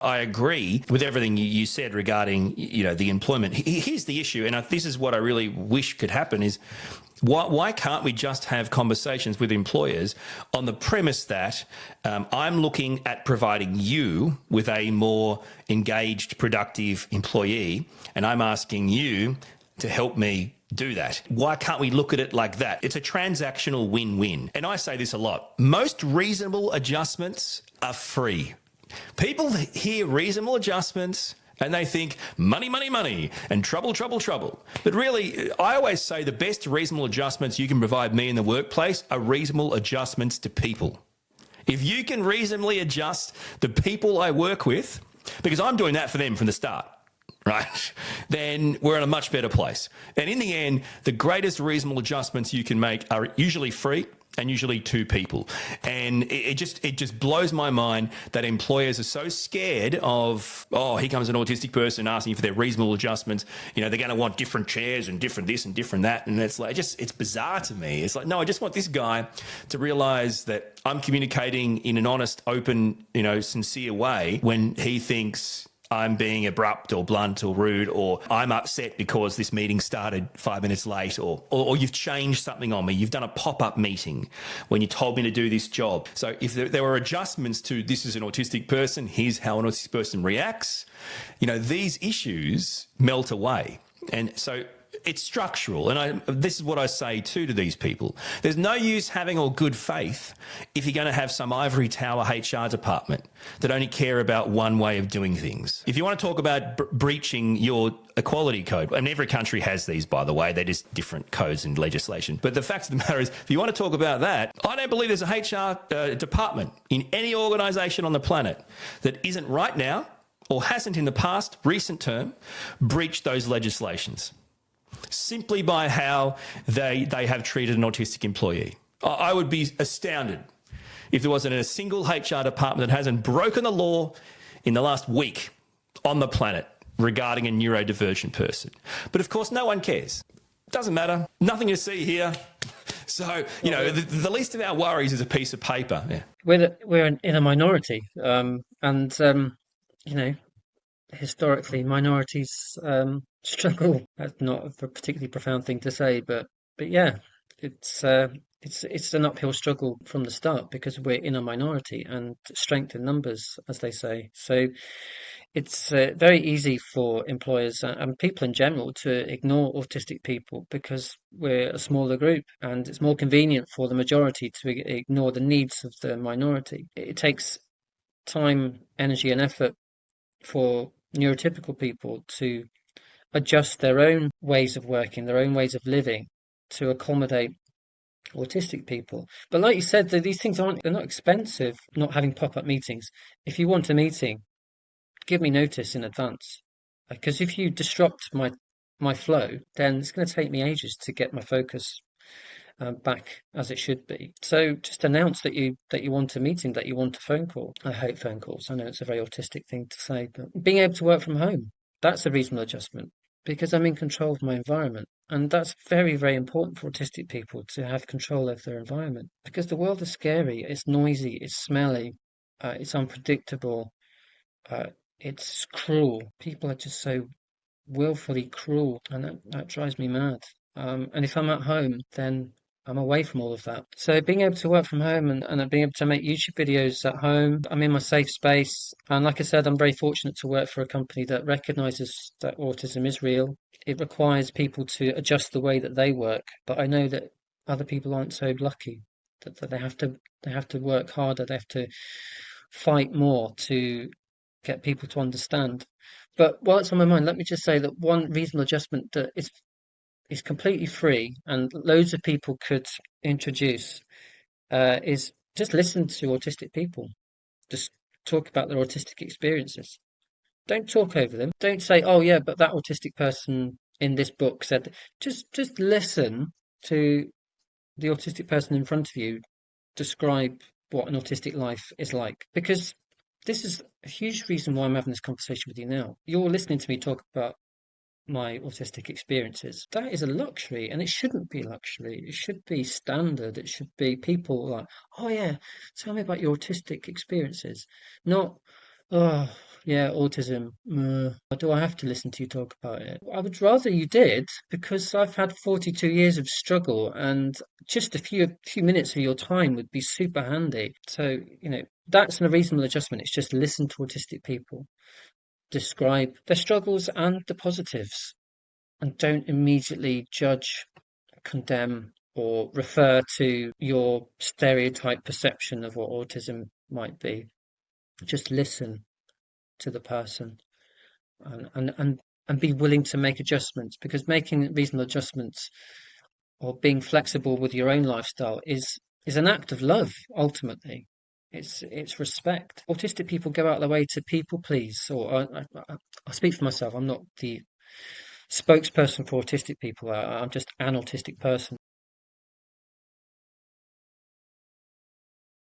I agree with everything you said regarding, the employment. Here's the issue, and this is what I really wish could happen is, why can't we just have conversations with employers on the premise that I'm looking at providing you with a more engaged, productive employee, and I'm asking you to help me do that. Why can't we look at it like that? It's a transactional win-win. And I say this a lot. Most reasonable adjustments are free. People hear reasonable adjustments and they think money, money, money, and trouble, trouble, trouble. But really, I always say the best reasonable adjustments you can provide me in the workplace are reasonable adjustments to people. If you can reasonably adjust the people I work with, because I'm doing that for them from the start, right, then we're in a much better place. And in the end, the greatest reasonable adjustments you can make are usually free and usually to people. And it just blows my mind that employers are so scared of, here comes an autistic person asking for their reasonable adjustments. They're going to want different chairs and different this and different that. And it's like, it's bizarre to me. It's like, no, I just want this guy to realize that I'm communicating in an honest, open, sincere way when he thinks I'm being abrupt or blunt or rude, or I'm upset because this meeting started 5 minutes late, or you've changed something on me. You've done a pop-up meeting when you told me to do this job. So if there were adjustments to this is an autistic person, here's how an autistic person reacts, these issues melt away. And so it's structural. And this is what I say too to these people. There's no use having all good faith if you're going to have some ivory tower HR department that only care about one way of doing things. If you want to talk about breaching your equality code, and every country has these, by the way, they're just different codes and legislation. But the fact of the matter is, if you want to talk about that, I don't believe there's a HR department in any organisation on the planet that isn't right now, or hasn't in the past, recent term, breached those legislations, simply by how they have treated an autistic employee. I would be astounded if there wasn't a single HR department that hasn't broken the law in the last week on the planet regarding a neurodivergent person. But of course, no one cares. Doesn't matter. Nothing to see here. So, the least of our worries is a piece of paper. Yeah. We're in a minority, historically minorities struggle. That's not a particularly profound thing to say, but yeah, it's an uphill struggle from the start because we're in a minority, and strength in numbers, as they say. So it's very easy for employers and people in general to ignore autistic people because we're a smaller group, and it's more convenient for the majority to ignore the needs of the minority. It takes time, energy, and effort for neurotypical people to adjust their own ways of working, their own ways of living to accommodate autistic people. But like you said, these things they're not expensive, not having pop-up meetings. If you want a meeting, give me notice in advance. Because if you disrupt my flow, then it's going to take me ages to get my focus back as it should be. So just announce that you want a meeting, that you want a phone call. I hate phone calls. I know it's a very autistic thing to say, but being able to work from home, that's a reasonable adjustment because I'm in control of my environment. And that's very, very important for autistic people to have control over their environment because the world is scary. It's noisy. It's smelly. It's unpredictable. It's cruel. People are just so willfully cruel, and that drives me mad. And if I'm at home, then I'm away from all of that. So being able to work from home and being able to make YouTube videos at home, I'm in my safe space. And like I said, I'm very fortunate to work for a company that recognizes that autism is real. It requires people to adjust the way that they work. But I know that other people aren't so lucky, that they have to work harder. They have to fight more to get people to understand. But while it's on my mind, let me just say that one reasonable adjustment that is completely free and loads of people could introduce is just listen to autistic people. Just talk about their autistic experiences. Don't talk over them. Don't say, oh yeah, but that autistic person in this book said. Just listen to the autistic person in front of you describe what an autistic life is like. Because this is a huge reason why I'm having this conversation with you now. You're listening to me talk about my autistic experiences. That is a luxury, and it shouldn't be luxury. It should be standard. It should be people like, oh yeah, tell me about your autistic experiences. Not, Oh, yeah, autism. Do I have to listen to you talk about it? I would rather you did, because I've had 42 years of struggle, and just a few minutes of your time would be super handy. So, that's a reasonable adjustment. It's just listen to autistic people, describe their struggles and the positives, and don't immediately judge, condemn, or refer to your stereotype perception of what autism might be. Just listen to the person, and be willing to make adjustments, because making reasonable adjustments or being flexible with your own lifestyle is an act of love. Ultimately, it's respect. Autistic people go out of their way to people please, or I speak for myself. I'm not the spokesperson for autistic people. I'm just an autistic person.